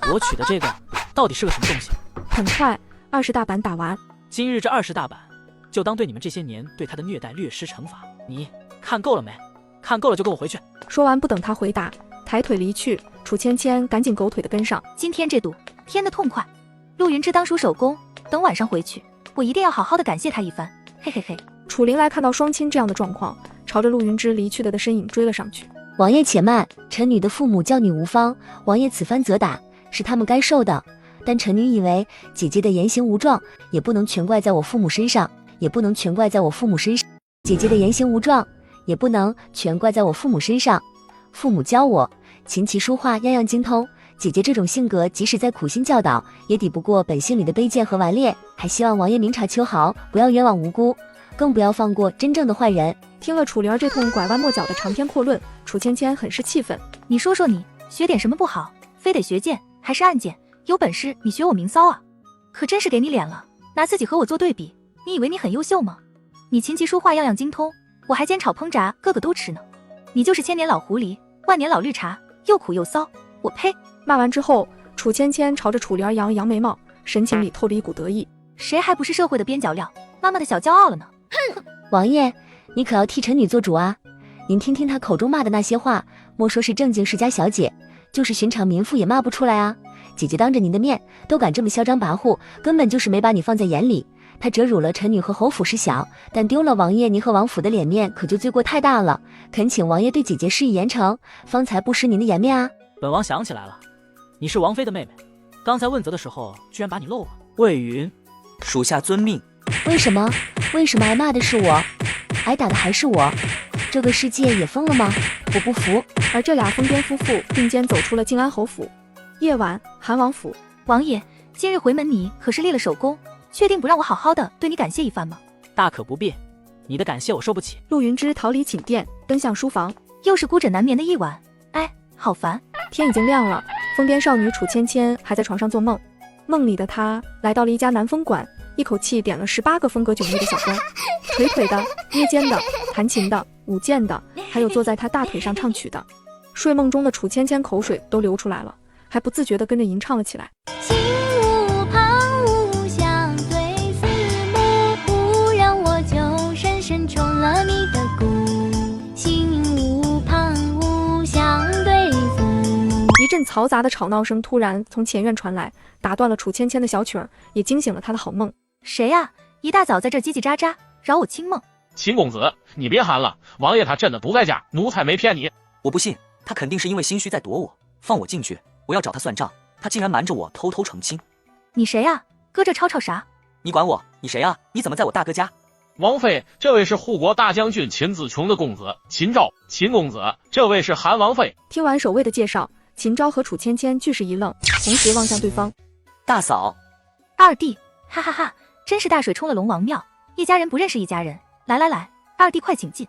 我取的这个到底是个什么东西？很快，20大板打完。今日这20大板，就当对你们这些年对他的虐待略施惩罚。你看够了没？看够了就跟我回去。说完，不等他回答，抬腿离去。楚芊芊赶紧狗腿的跟上。今天这赌添得痛快，陆云芝当属手工，等晚上回去，我一定要好好的感谢他一番。嘿嘿嘿。楚灵来看到双亲这样的状况，朝着陆云芝离去的身影追了上去。王爷且慢，臣女的父母教女无方，王爷此番责打是他们该受的。但臣女以为姐姐的言行无状，也不能全怪在我父母身上，姐姐的言行无状，也不能全怪在我父母身上。父母教我琴棋书画样样精通，姐姐这种性格，即使再苦心教导，也抵不过本性里的卑贱和顽劣。还希望王爷明察秋毫，不要冤枉无辜，更不要放过真正的坏人。听了楚灵儿这通拐弯抹角的长篇阔论，楚芊芊很是气愤。你说说你，学点什么不好，非得学剑还是暗剑？有本事你学我明骚啊！可真是给你脸了，拿自己和我做对比，你以为你很优秀吗？你琴棋书画样样精通，我还煎炒烹炸个个都吃呢。你就是千年老狐狸，万年老绿茶，又苦又骚，我呸！骂完之后，楚芊芊朝着楚灵儿扬了扬眉毛，神情里透着一股得意。谁还不是社会的边角料，妈妈的小骄傲了呢？哼！王爷，你可要替臣女做主啊！您听听他口中骂的那些话，莫说是正经世家小姐，就是寻常民妇也骂不出来啊。姐姐当着您的面都敢这么嚣张跋扈，根本就是没把你放在眼里。他折辱了臣女和侯府是小，但丢了王爷您和王府的脸面，可就罪过太大了。恳请王爷对姐姐施以严惩，方才不失您的颜面啊。本王想起来了，你是王妃的妹妹，刚才问责的时候居然把你漏了。魏云，属下遵命。为什么挨骂的是我，挨打的还是我？这个世界也疯了吗？我不服。而这俩疯癫夫妇并肩走出了靖安侯府。夜晚，韩王府，王爷，今日回门你可是立了首功，确定不让我好好的对你感谢一番吗？大可不必，你的感谢我受不起。陆云芝逃离寝殿，奔向书房。又是孤枕难眠的一晚，哎，好烦。天已经亮了，疯癫少女楚芊芊还在床上做梦。梦里的她来到了一家南风馆，一口气点了18个风格迥异的小官，捶腿的、捏肩的、弹琴的、舞剑的，还有坐在她大腿上唱曲的。睡梦中的楚芊芊口水都流出来了，还不自觉地跟着吟唱了起来。心无旁骛相对四目，不让我就深深中了你的蛊。心无旁骛相对四目。一阵嘈杂的吵闹声突然从前院传来，打断了楚芊芊的小曲儿，也惊醒了她的好梦。谁呀？一大早在这叽叽喳喳，扰我清梦。秦公子，你别喊了，王爷他真的不在家，奴才没骗你。我不信，他肯定是因为心虚在躲我，放我进去，我要找他算账，他竟然瞒着我偷偷成亲。你谁呀？搁这吵吵啥？你管我？你谁呀？你怎么在我大哥家？王妃，这位是护国大将军秦子琼的公子秦昭。秦公子，这位是韩王妃。听完守卫的介绍，秦昭和楚芊芊俱是一愣，同时望向对方。大嫂，二弟，哈哈哈，真是大水冲了龙王庙，一家人不认识一家人。来来来，二弟快请进。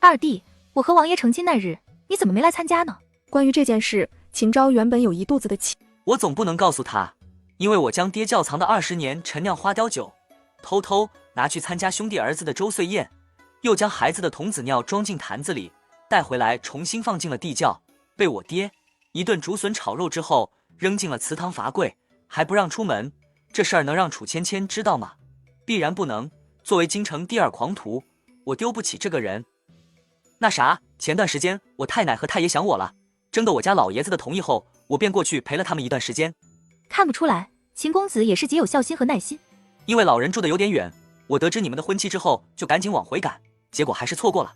二弟，我和王爷成亲那日，你怎么没来参加呢？关于这件事，秦昭原本有一肚子的气。我总不能告诉他，因为我将爹窖藏的20年陈酿花雕酒偷偷拿去参加兄弟儿子的周岁宴，又将孩子的童子尿装进坛子里带回来，重新放进了地窖，被我爹一顿竹笋炒肉之后扔进了祠堂罚跪，还不让出门。这事儿能让楚芊芊知道吗？必然不能。作为京城第2狂徒，我丢不起这个人。那啥，前段时间我太奶和太爷想我了，征得我家老爷子的同意后，我便过去陪了他们一段时间。看不出来，秦公子也是极有孝心和耐心。因为老人住得有点远，我得知你们的婚期之后，就赶紧往回赶，结果还是错过了。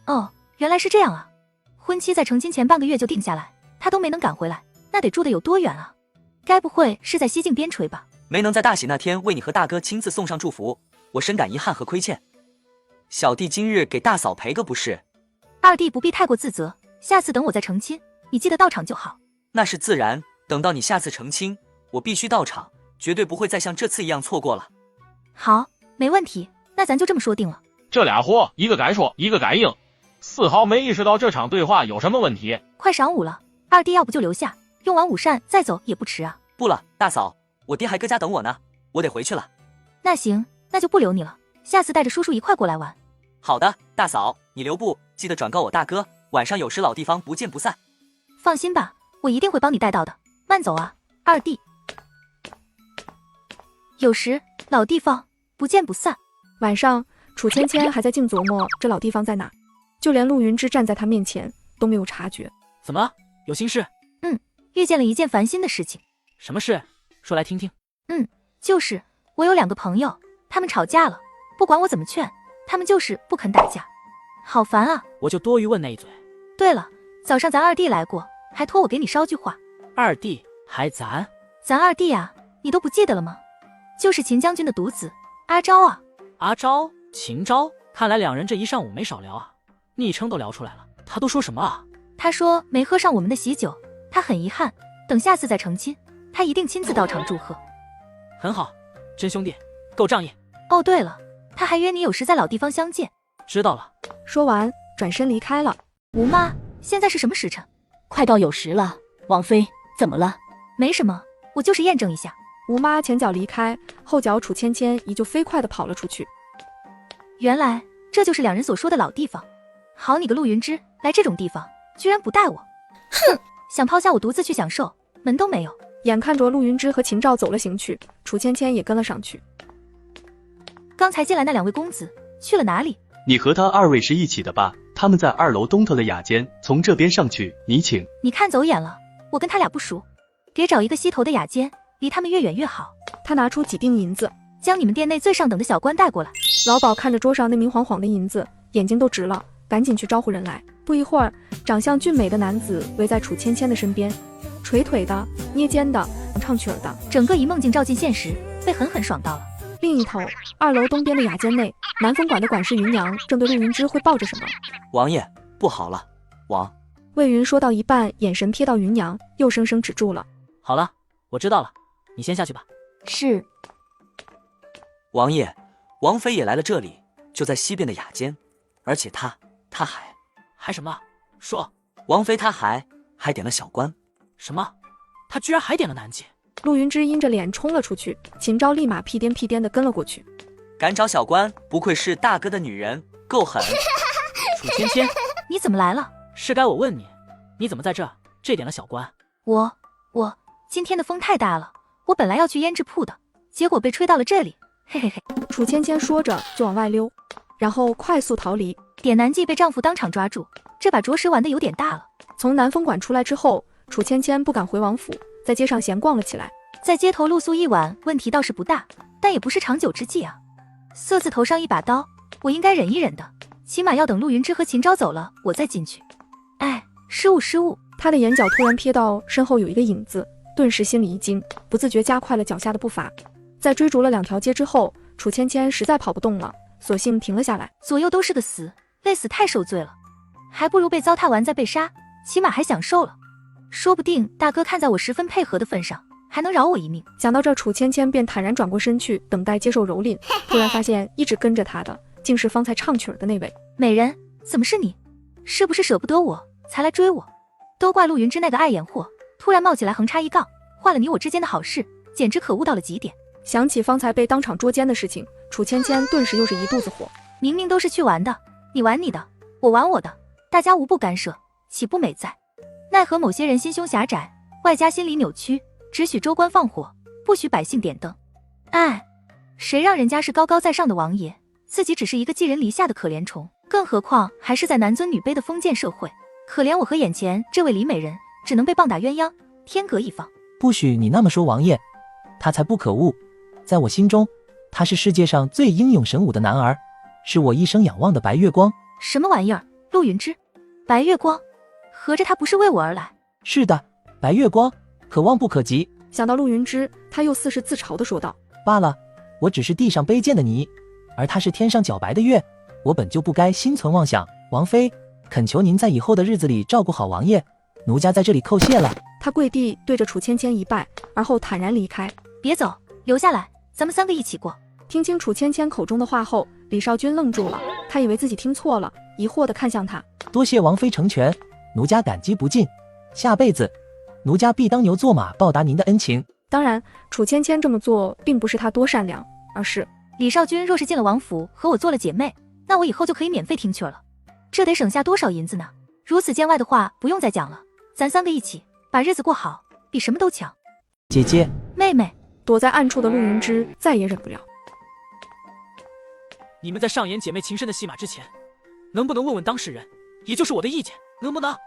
哦，原来是这样啊！婚期在成亲前半个月就定下来，他都没能赶回来，那得住得有多远啊？该不会是在西境边陲吧？没能在大喜那天为你和大哥亲自送上祝福，我深感遗憾和亏欠。小弟今日给大嫂赔个不是。二弟不必太过自责，下次等我再成亲，你记得到场就好。那是自然，等到你下次成亲，我必须到场，绝对不会再像这次一样错过了。好，没问题，那咱就这么说定了。这俩货，一个敢说，一个敢应，丝毫没意识到这场对话有什么问题。快晌午了，二弟要不就留下，用完午膳再走也不迟啊。不了，大嫂，我爹还搁家等我呢，我得回去了。那行，那就不留你了，下次带着叔叔一块过来玩。好的，大嫂，你留步，记得转告我大哥，晚上有时老地方不见不散。放心吧，我一定会帮你带到的。慢走啊，二弟。有时老地方不见不散。晚上，楚芊芊还在净琢磨这老地方在哪，就连陆云芝站在她面前都没有察觉。怎么有心事？遇见了一件烦心的事情。什么事？说来听听。就是我有2个朋友，他们吵架了，不管我怎么劝，他们就是不肯打架，好烦啊！我就多余问那一嘴。对了，早上咱二弟来过，还托我给你捎句话。二弟还咱二弟啊，你都不记得了吗？就是秦将军的独子阿昭啊。阿昭、秦昭，看来两人这一上午没少聊啊，昵称都聊出来了。他都说什么啊？他说没喝上我们的喜酒，他很遗憾，等下次再成亲，他一定亲自到场祝贺。很好，真兄弟，够仗义。哦，对了，他还约你有时在老地方相见。知道了。说完，转身离开了。吴妈，现在是什么时辰？快到酉时了。王妃，怎么了？没什么，我就是验证一下。吴妈前脚离开，后脚楚芊芊依旧飞快地跑了出去。原来这就是两人所说的老地方。好你个陆云芝，来这种地方居然不带我！哼，想抛下我独自去享受，门都没有。眼看着陆云芝和秦昭走了行去，楚芊芊也跟了上去。刚才进来那2位公子去了哪里？你和他2位是一起的吧？他们在2楼东头的雅间，从这边上去，你请。你看走眼了，我跟他俩不熟，别找一个西头的雅间，离他们越远越好。他拿出几锭银子，将你们店内最上等的小官带过来。老鸨看着桌上那明晃晃的银子，眼睛都直了，赶紧去招呼人来。不一会儿，长相俊美的男子围在楚芊芊的身边，捶腿的、捏肩的、唱曲儿的，整个一梦境照进现实，被狠狠爽到了。另一头，2楼东边的雅间内，南风馆的管事云娘正对陆云芝汇报着什么。王爷，不好了，王。魏云说到一半，眼神瞥到云娘，又生生止住了。好了，我知道了，你先下去吧。是。王爷，王妃也来了这里，就在西边的雅间，而且她还什么？说。王妃她还点了小官。什么？她居然还点了男妓？陆云芝阴着脸冲了出去，秦昭立马屁颠屁颠的跟了过去。敢找小官，不愧是大哥的女人，够狠。楚芊芊，你怎么来了？是该我问你，你怎么在这？这点了小官。我今天的风太大了，我本来要去胭脂铺的，结果被吹到了这里，嘿嘿嘿。楚芊芊说着就往外溜，然后快速逃离。点男妓被丈夫当场抓住，这把着实玩的有点大了。从南风馆出来之后，楚芊芊不敢回王府，在街上闲逛了起来。在街头露宿一晚，问题倒是不大，但也不是长久之计啊。色字头上一把刀，我应该忍一忍的，起码要等陆云芝和秦昭走了，我再进去。哎，失误。他的眼角突然瞥到身后有一个影子，顿时心里一惊，不自觉加快了脚下的步伐。在追逐了2条街之后，楚芊芊实在跑不动了，索性停了下来。左右都是个死，累死太受罪了，还不如被糟蹋完再被杀，起码还享受了。说不定大哥看在我十分配合的份上，还能饶我一命。想到这，楚芊芊便坦然转过身去，等待接受蹂躏。突然发现一直跟着他的，竟是方才唱曲儿的那位美人。怎么是你？是不是舍不得我才来追我？都怪陆云芝那个碍眼货，突然冒起来横插一杠，坏了你我之间的好事，简直可恶到了极点。想起方才被当场捉奸的事情，楚芊芊顿时又是一肚子火。明明都是去玩的，你玩你的，我玩我的，大家无不干涉，岂不美哉？奈何某些人心胸狭窄，外加心理扭曲，只许州官放火，不许百姓点灯。哎，谁让人家是高高在上的王爷，自己只是一个寄人篱下的可怜虫，更何况还是在男尊女卑的封建社会。可怜我和眼前这位李美人，只能被棒打鸳鸯，天各一方。不许你那么说王爷，他才不可恶，在我心中，他是世界上最英勇神武的男儿，是我一生仰望的白月光。什么玩意儿？陆云芝？白月光？合着他不是为我而来？是的，白月光，可望不可及。想到陆云芝，他又似是自嘲地说道：罢了，我只是地上卑贱的泥，而他是天上皎白的月，我本就不该心存妄想。王妃，恳求您在以后的日子里照顾好王爷，奴家在这里叩谢了。他跪地对着楚芊芊一拜，而后坦然离开。别走，留下来，咱们3个一起过。听清楚芊芊口中的话后，李少君愣住了，他以为自己听错了，疑惑地看向他。多谢王妃成全，奴家感激不尽，下辈子奴家必当牛做马报答您的恩情。当然，楚芊芊这么做并不是她多善良，而是李少君若是进了王府和我做了姐妹，那我以后就可以免费听曲了，这得省下多少银子呢？如此见外的话不用再讲了，咱3个一起把日子过好，比什么都强。姐姐，妹妹。躲在暗处的陆云芝再也忍不了。你们在上演姐妹情深的戏码之前，能不能问问当事人，也就是我的意见，能不能？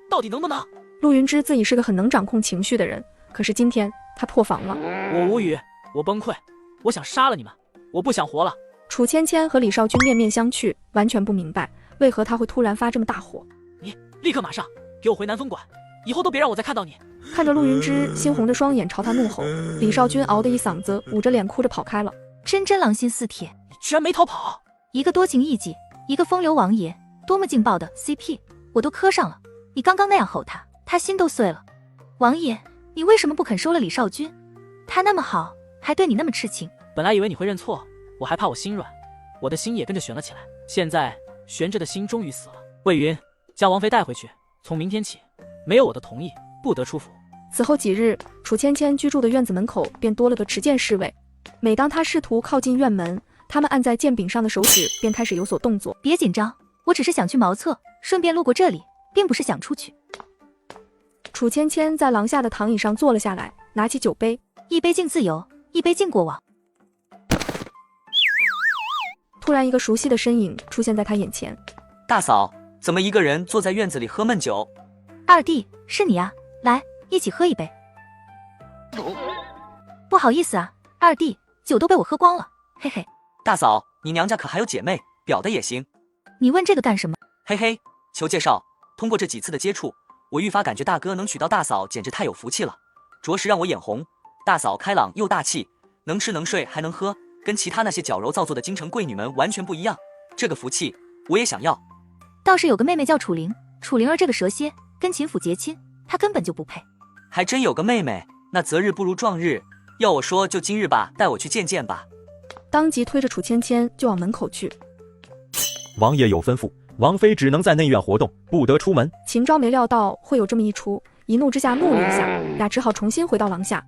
到底能不能？陆云芝自己是个很能掌控情绪的人，可是今天他破防了。我无语，我崩溃，我想杀了你们，我不想活了。楚芊芊和李少君面面相觑，完全不明白为何他会突然发这么大火。你立刻马上给我回南风馆，以后都别让我再看到你。看着陆云芝猩红着双眼朝他怒吼，李少君嗷的一嗓子，捂着脸哭着跑开了。真狼心似铁，你居然没逃跑！一个多情艺妓，一个风流王爷，多么劲爆的 CP， 我都磕上了。你刚刚那样吼他，他心都碎了。王爷，你为什么不肯收了李少君？他那么好，还对你那么痴情。本来以为你会认错，我还怕我心软，我的心也跟着悬了起来。现在悬着的心终于死了。魏云，将王妃带回去，从明天起，没有我的同意，不得出府。此后几日，楚芊芊居住的院子门口便多了个持剑侍卫。每当他试图靠近院门，他们按在剑柄上的手指便开始有所动作。别紧张，我只是想去茅厕，顺便路过这里，并不是想出去。楚芊芊在廊下的躺椅上坐了下来，拿起酒杯，一杯敬自由，一杯敬过往。突然，一个熟悉的身影出现在他眼前。大嫂，怎么一个人坐在院子里喝闷酒？二弟，是你啊，来，一起喝一杯。不好意思啊，二弟，酒都被我喝光了，嘿嘿。大嫂，你娘家可还有姐妹，表的也行。你问这个干什么？嘿嘿，求介绍。通过这几次的接触，我愈发感觉大哥能娶到大嫂简直太有福气了，着实让我眼红。大嫂开朗又大气，能吃能睡还能喝，跟其他那些矫揉造作的京城贵女们完全不一样。这个福气我也想要。倒是有个妹妹叫楚灵，楚灵儿这个蛇蝎跟秦府结亲，她根本就不配。还真有个妹妹，那择日不如撞日，要我说就今日吧，带我去见见吧。当即推着楚芊芊就往门口去。王爷有吩咐，王妃只能在内院活动，不得出门。秦昭没料到会有这么一出，一怒之下怒了一下，俩只好重新回到廊下。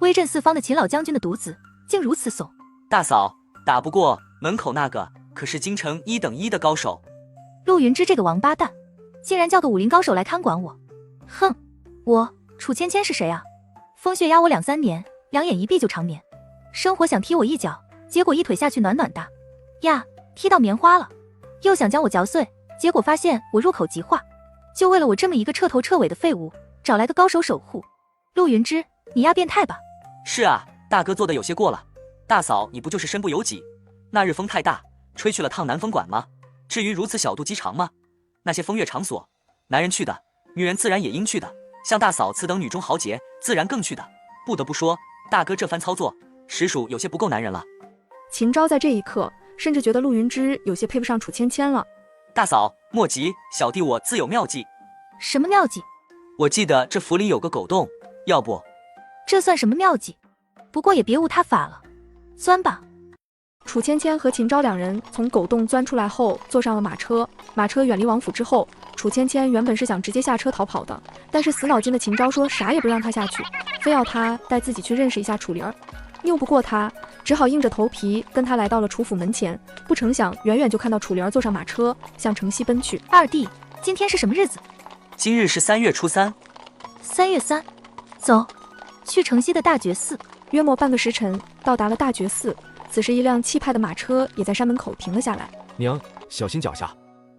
威震四方的秦老将军的独子，竟如此怂。大嫂，打不过门口那个，可是京城1等1的高手。陆云之这个王八蛋，竟然叫个武林高手来看管我。哼，我楚芊芊是谁啊？风血压我2、3年，两眼一闭就长眠。生活想踢我一脚，结果一腿下去暖暖的，呀，踢到棉花了。又想将我嚼碎，结果发现我入口即化。就为了我这么一个彻头彻尾的废物，找来个高手守护。陆云之，你丫变态吧？是啊，大哥做的有些过了。大嫂，你不就是身不由己？那日风太大，吹去了趟南风馆吗？至于如此小肚鸡肠吗？那些风月场所，男人去的，女人自然也应去的。像大嫂此等女中豪杰，自然更去的。不得不说，大哥这番操作，实属有些不够男人了。秦昭在这一刻甚至觉得陆云之有些配不上楚芊芊了。大嫂莫急，小弟我自有妙计。什么妙计？我记得这府里有个狗洞，要不……这算什么妙计？不过也别无他法了，钻吧。楚芊芊和秦昭两人从狗洞钻出来后，坐上了马车。马车远离王府之后，楚芊芊原本是想直接下车逃跑的，但是死脑筋的秦昭说啥也不让她下去，非要她带自己去认识一下楚灵儿。拗不过她，只好硬着头皮跟她来到了楚府门前。不成想，远远就看到楚灵儿坐上马车，向城西奔去。二弟，今天是什么日子？今日是3月初3。3月3，走，去城西的大觉寺。约莫半个时辰，到达了大觉寺。此时，一辆气派的马车也在山门口停了下来。娘，小心脚下。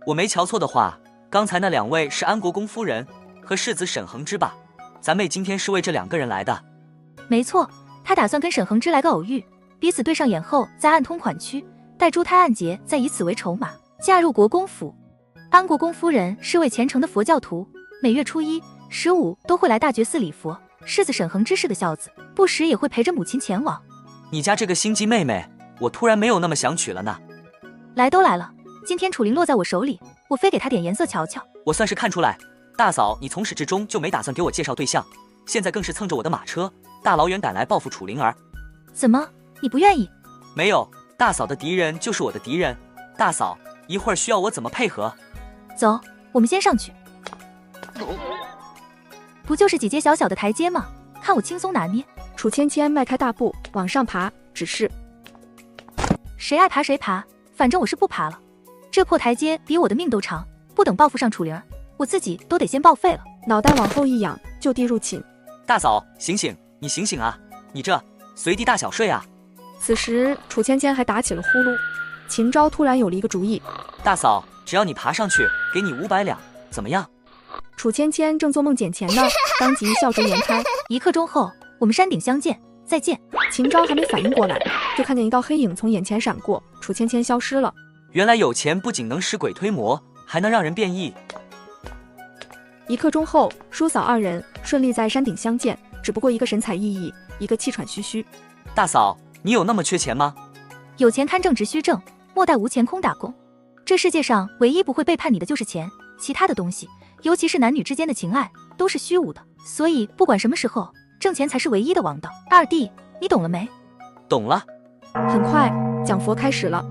我没瞧错的话，刚才那2位是安国公夫人和世子沈恒之吧？咱妹今天是为这2个人来的。没错，他打算跟沈恒之来个偶遇，彼此对上眼后再暗通款曲，待珠胎暗结，再以此为筹码，嫁入国公府。安国公夫人是位虔诚的佛教徒，每月初1、15都会来大觉寺礼佛。世子沈恒之是个孝子，不时也会陪着母亲前往。你家这个心机妹妹，我突然没有那么想娶了呢。来都来了，今天楚灵落在我手里，我非给她点颜色瞧瞧。我算是看出来，大嫂你从始至终就没打算给我介绍对象，现在更是蹭着我的马车，大老远赶来报复楚灵儿。怎么，你不愿意？没有，大嫂的敌人就是我的敌人。大嫂，一会儿需要我怎么配合？走，我们先上去。不就是几阶小小的台阶吗？看我轻松拿捏。楚芊芊迈开大步往上爬，只是谁爱爬谁爬，反正我是不爬了。这破台阶比我的命都长，不等报复上楚灵儿，我自己都得先报废了。脑袋往后一仰，就地入寝。大嫂，醒醒，你醒醒啊！你这随地大小睡啊！此时楚芊芊还打起了呼噜。秦昭突然有了一个主意，大嫂，只要你爬上去，给你500两，怎么样？楚芊芊正做梦捡钱呢，当即笑逐颜开。1刻钟后，我们山顶相见，再见。秦昭还没反应过来，就看见一道黑影从眼前闪过，楚芊芊消失了。原来有钱不仅能使鬼推磨，还能让人变异。1刻钟后，叔嫂2人顺利在山顶相见，只不过一个神采奕奕，一个气喘吁吁。大嫂，你有那么缺钱吗？有钱看正直虚正，莫待无钱空打工。这世界上唯一不会背叛你的就是钱，其他的东西，尤其是男女之间的情爱，都是虚无的。所以不管什么时候，挣钱才是唯一的王道。二弟，你懂了没？懂了。很快，讲佛开始了。